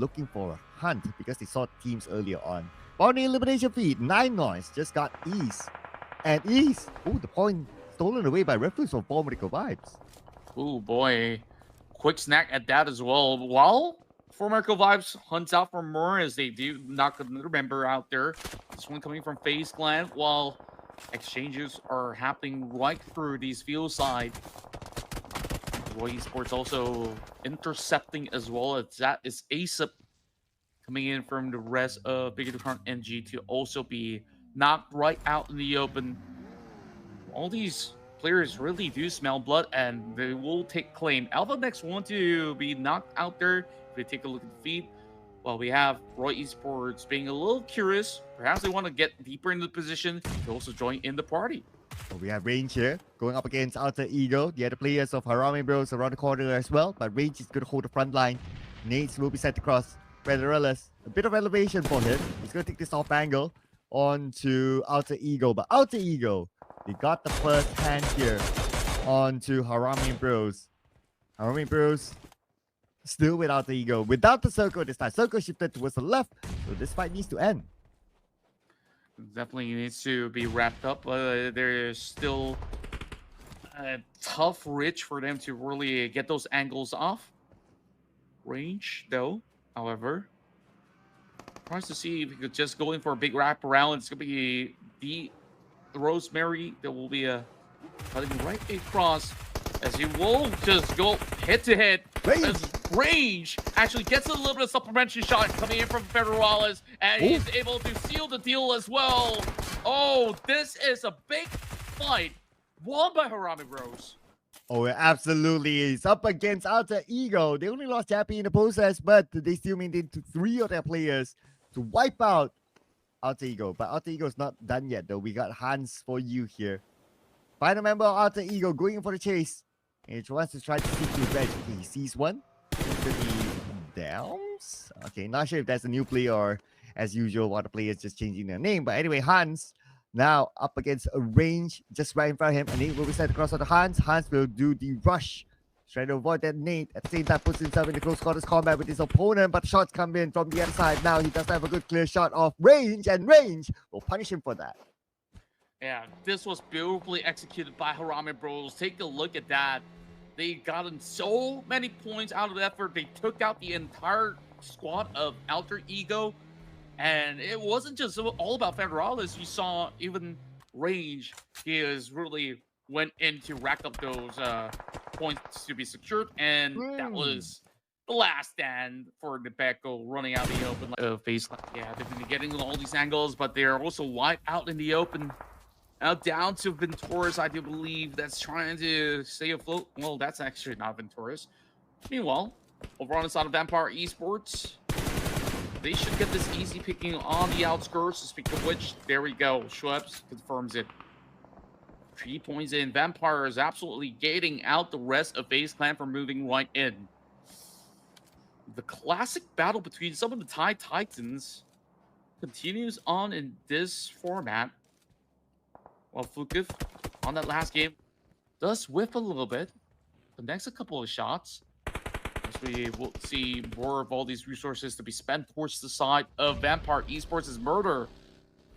looking for a hunt because they saw teams earlier on. But on the elimination feed, 9 Noise just got East. And East, the point stolen away by Ruthless from Formidable Vibes. Oh boy. Quick snack at that as well. While Formidable Vibes hunts out for more as they do knock another member out there. This one coming from FaZe Clan while exchanges are happening right through these field side. VOIN Esports also intercepting as well as that is ASAP coming in from the rest of BIGETRON NG to also be knocked right out in the open. All these players really do smell blood and they will take claim. Alpha next want to be knocked out there. If we take a look at the feed, well, we have VOIN Esports being a little curious. Perhaps they want to get deeper into the position to also join in the party. We have Range here going up against Alter Ego. The other players of Harame Bros around the corner as well, but Range is going to hold the front line. Nades will be sent across. Federellis, a bit of elevation for him. He's going to take this off angle onto Alter Ego, but Alter Ego, they got the first hand here onto Harame Bros. Harame Bros still with Alter Ego, without the circle this time. Circle shifted towards the left, so this fight needs to end. Definitely needs to be wrapped up. There's still a tough reach for them to really get those angles off. Range, though, however, tries to see if he could just go in for a big wrap around. It's going to be the Rosemary that will be cutting right across as he will just go head to head. As Range actually gets a little bit of supplementary shot coming in from Federales, and he's able to seal the deal as well. Oh, this is a big fight won by Harame Bros. Oh, it absolutely is. Up against Alter Ego. They only lost Happy in the process, but they still maintained 3 of their players to wipe out Alter Ego. But Alter Ego is not done yet, though. We got Hans for you here. Final member of Alter Ego going in for the chase. And he wants to try to seek revenge. Okay, he sees one. It's going to be Downs. Okay, not sure if that's a new player or, as usual, one of the players just changing their name. But anyway, Hans now up against a Range just right in front of him. And he will be sent across on the Hans. Hans will do the rush. Trying to avoid that nade. At the same time, puts himself in the close quarters combat with his opponent. But shots come in from the other side. Now he does have a good clear shot off Range. And Range will punish him for that. Yeah, this was beautifully executed by Harame Bros. Take a look at that. They gotten so many points out of the effort. They took out the entire squad of Alter Ego. And it wasn't just all about Federales. You saw even Range. He is really went in to rack up those points to be secured. And that was the last stand for Nebeko running out the open face. Yeah, they've been getting all these angles, but they're also wide out in the open. Now down to Venturis, I do believe, that's trying to stay afloat. Well, that's actually not Venturis. Meanwhile, over on the side of Vampire Esports, they should get this easy picking on the outskirts. Speaking of which, there we go. Schweppes confirms it. 3 points in. Vampire is absolutely gating out the rest of FaZe Clan from moving right in. The classic battle between some of the Thai Titans continues on in this format. While Fukif, on that last game, does whiff a little bit. Connects a couple of shots. As we will see more of all these resources to be spent towards the side of Vampire Esports as Murder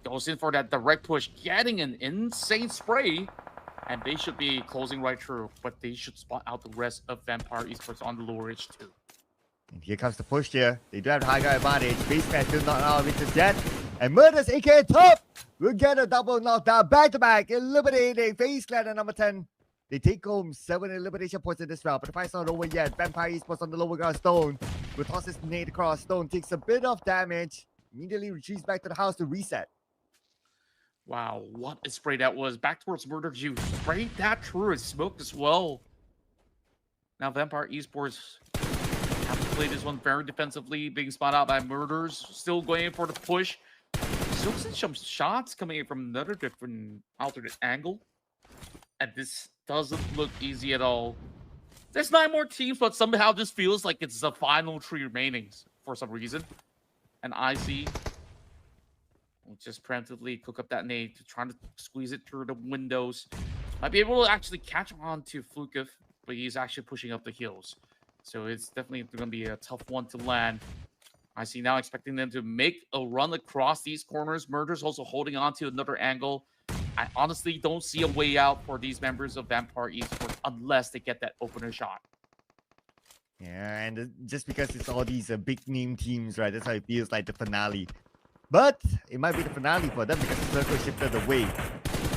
goes in for that direct push, getting an insane spray. And they should be closing right through, but they should spot out the rest of Vampire Esports on the lower edge too. And here comes the push here. They do have the high guy advantage. Base man still not out of it just yet. And Murders, aka Top, will get a double knockdown back-to-back, eliminating FaZe Clan at number 10. They take home 7 elimination points in this round, but the fight's not over yet. Vampire Esports on the lower ground. Stone will toss his nade across. Stone takes a bit of damage, immediately retreats back to the house to reset. Wow, what a spray that was. Back towards Murder Juice. Sprayed that through and smoked as well. Now Vampire Esports have to play this one very defensively, being spotted out by Murders. Still going for the push. Still seeing some shots coming in from another different alternate angle. And this doesn't look easy at all. There's 9 more teams, but somehow this feels like it's the final 3 remaining for some reason. And IC will just preemptively cook up that nade to try to squeeze it through the windows. Might be able to actually catch on to Flukov, but he's actually pushing up the hills. So it's definitely going to be a tough one to land. I see now expecting them to make a run across these corners. Murder's also holding on to another angle. I honestly don't see a way out for these members of Vampire Esports unless they get that opener shot. Yeah, and just because it's all these big name teams, right? That's how it feels like the finale. But it might be the finale for them because the circle shifted away.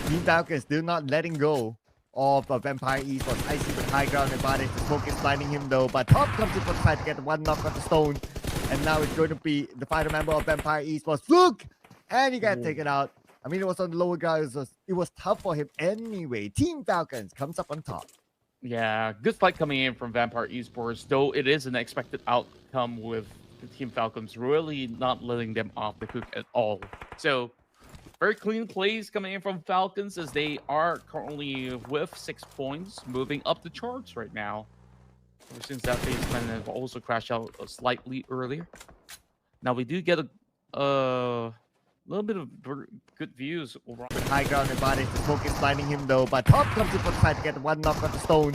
Team Falcons still not letting go of Vampire Esports. I see the high ground advantage. The smoke is blinding him though, but Top comes in for the side to get one knock on the stone. And now it's going to be the final member of Vampire Esports, Fluke! And he got taken out. I mean, it was on the lower ground. It was tough for him anyway. Team Falcons comes up on top. Yeah, good fight coming in from Vampire Esports, though it is an expected outcome with the Team Falcons really not letting them off the hook at all. So, very clean plays coming in from Falcons as they are currently with 6 points, moving up the charts right now. Ever since that phase kind of also crashed out slightly earlier. Now we do get a little bit of good views. High ground advantage. The smoke is blinding him though, but Top comes in for the side to get one knock on the stone.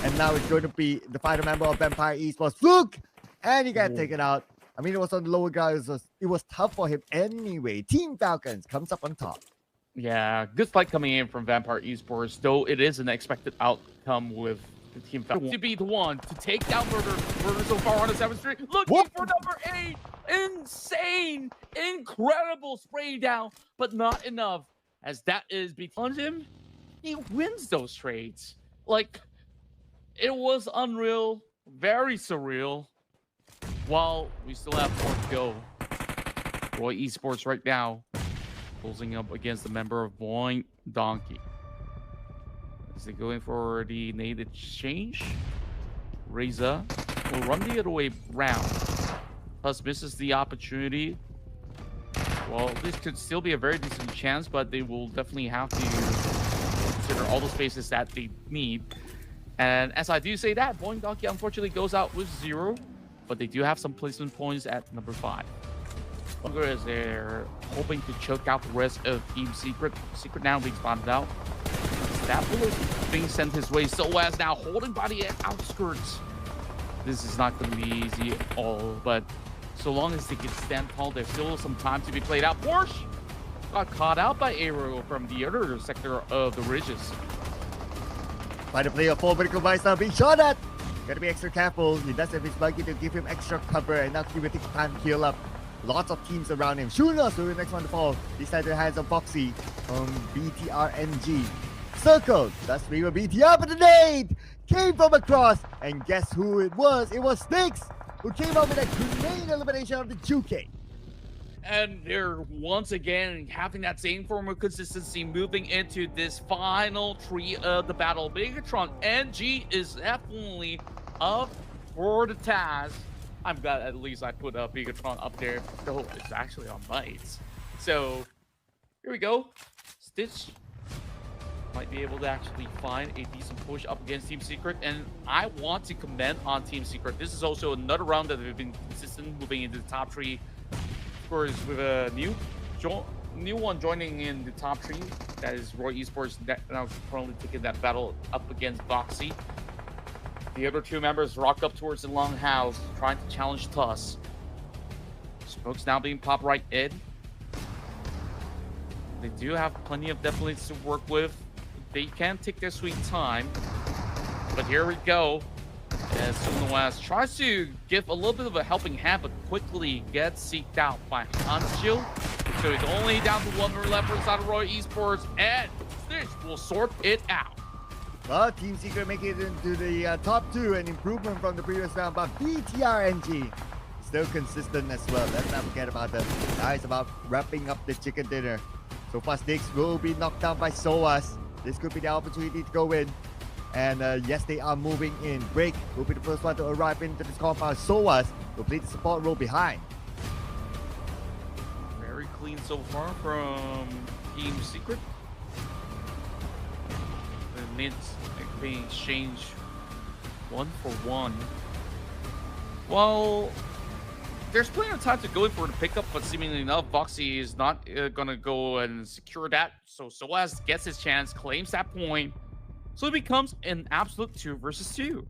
And now it's going to be the final member of Vampire Esports, Fluke! And he got taken out. I mean, it was on the lower ground. It was tough for him anyway. Team Falcons comes up on top. Yeah, good fight coming in from Vampire Esports, though it is an expected outcome with the Team Falcons to be the one to take down Murder. Murder so far on a 7th streak, looking for number 8. Insane, incredible spray down, but not enough. As that is behind him, he wins those trades. Like, it was unreal, very surreal. While we still have more to go. Roy Esports right now closing up against the member of VOIN Donkey. Is he going for the nade exchange? Reza will run the other way round. Plus misses the opportunity. Well, this could still be a very decent chance, but they will definitely have to consider all the spaces that they need. And as I do say that, VOIN Donkey unfortunately goes out with 0. But they do have some placement points at number 5. Longer as they're hoping to choke out the rest of Team Secret. Secret now being spotted out. That bullet being sent his way. So as now holding by the outskirts. This is not going to be easy at all. But so long as they can stand tall, there's still some time to be played out. Porsche got caught out by Aero from the other sector of the ridges. By the player, full medical device now being shot at. Gotta be extra careful. He does have his buggy to give him extra cover, and now he will take time to heal up. Lots of teams around him. Shunos will be the next one to fall. This side the hands of Foxy from BTR NG. Circle. That's me with BTR, but the nade came from across. And guess who it was? It was Sticks who came up with a grenade elimination of the Juke. And they're once again having that same form of consistency moving into this final tree of the battle. BIGETRON NG is definitely up for the task. I'm glad at least I put BIGETRON up there, though it's actually on lights. So here we go. Stitch might be able to actually find a decent push up against Team Secret, and I want to commend on Team Secret. This is also another round that they've been consistent moving into the top 3. With a new one joining in the top 3. That is Roy Esports now currently taking that battle up against Boxy. The other 2 members rock up towards the longhouse, trying to challenge Tuss. Smoke's now being popped right in. They do have plenty of deathblades to work with. They can take their sweet time. But here we go. As Sunawaz tries to give a little bit of a helping hand, but quickly gets seeked out by Hanschil. So he's only down to 1 more left inside of Roy Esports, and Stitch will sort it out. Well, Team Secret make it into the top 2, an improvement from the previous round, but BTRNG still consistent as well. Let's not forget about them. Now it's about wrapping up the chicken dinner. So far, Sticks will be knocked down by Soas. This could be the opportunity to go in. And yes, they are moving in. Break will be the first one to arrive into this compound. Soas will play the support role behind. Very clean so far from Team Secret. The mids being exchanged 1 for 1. Well, there's plenty of time to go in for the pickup, but seemingly enough, Boxy is not gonna go and secure that. So Soas gets his chance, claims that point. So it becomes an absolute 2 versus 2.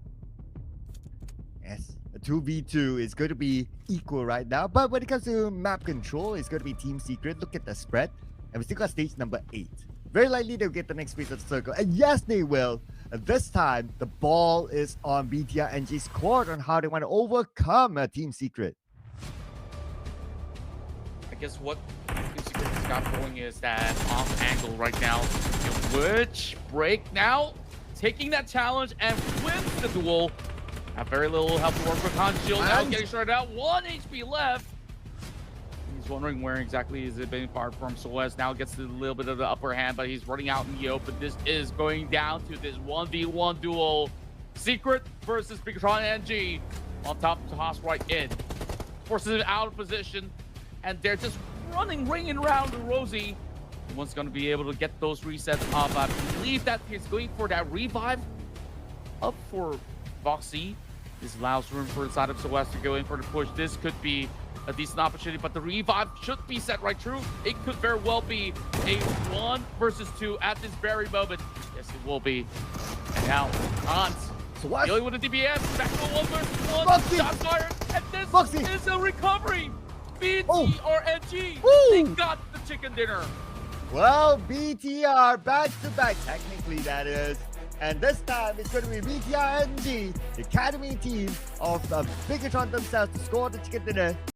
Yes, a 2v2 is going to be equal right now. But when it comes to map control, it's going to be Team Secret. Look at the spread. And we still got stage number 8. Very likely they'll get the next piece of the circle. And yes, they will. And this time, the ball is on BTR NG's court on how they want to overcome Team Secret. I guess what Team Secret has got going is that off angle right now, which break now, taking that challenge and wins the duel. Have very little help to work with. Han Shield now getting started out. 1 HP left. He's wondering where exactly is it being fired from. Soez now gets a little bit of the upper hand, but he's running out in the open. This is going down to this 1v1 duel. Secret versus BIGETRON NG on top to toss right in. Forces him out of position, and they're just ringing around Rosie. One's going to be able to get those resets off. I believe that he's going for that revive up for Voxy. This allows room for the side of Soez to go in for the push. This could be a decent opportunity, but the revive should be set right through. It could very well be a 1 versus 2 at this very moment. Yes, it will be. And now, Hans dealing with the DBS. Back to a 1 versus 1. Voxy. Shot fired. And this Voxy. is a recovery. BTRNG. They got the chicken dinner. Well, BTR back to back, technically that is. And this time it's going to be BTR NG, the academy team of BIGETRON themselves, to score the chicken dinner.